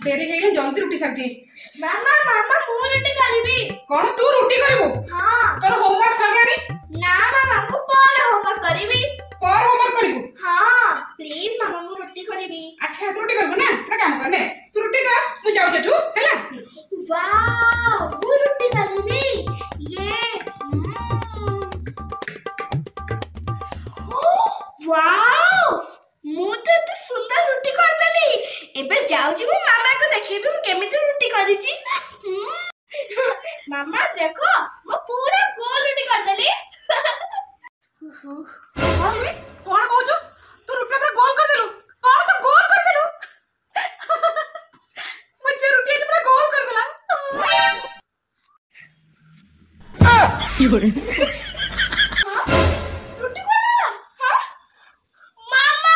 Dairy हेले जल्दी रुटी सारती। मामा मामा मु रोटी करबी। कौन तू रुटी करबो? हां तोर होमवर्क सरलानी? ना मामा मु पर होमवर्क करबी। पर होमवर्क करबो? हां प्लीज मामा मु रोटी करबी। अच्छा तू रोटी करबो ना? एटा काम कर ले तू रोटी कर मु जाऊ जेठू हैला। वाओ मु रोटी करबी। ये वाओ मु तो एते सुंदर रोटी कर देली। एबे जाऊ जी मु मामा को देखेबी मु केमिति रोटी करिची। मामा देखो मु पूरा गोल रोटी कर देली। मम्मी कोन कहू तू रोटी पूरा गोल कर देलु? कोन तो गोल कर देलु? मुझे रोटी पूरा गोल कर देला। रोटी कोन हां मामा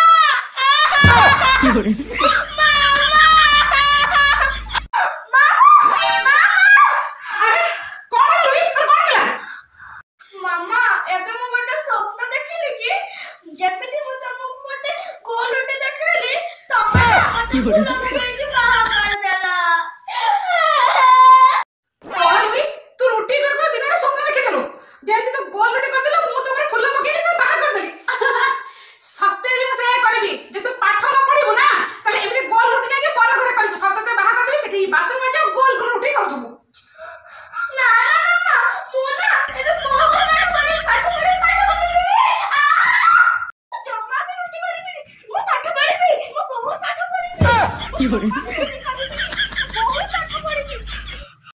मामा एबे मु गोटे स्वप्न देखिली कि जेबेति मु तुमको गोटे गोल रोटी देखिली तमे अति फूल लगे बाहा कर देला। कौन हुई तू रोटी कर दिन में स्वप्न देखे देलु जेंति तो गोल रोटी कर देलु मु तो फूल पकेली तो बाहा कर देली। सत्य रे से करबी जे तू पाठ न पढिबो ना तले एबे गोल रोटी जाके पर घरे करबो सत्य ते बाहा कर देबी सेठी बासन में जाओ गोल गोल रोटी कर छबो। ना ना मामा मु ना एबे बहुत बड़ी पाठ बसली जमा भी रोटी करबी मु पाठ पढिबी मु बहुत पाठ पढिबी।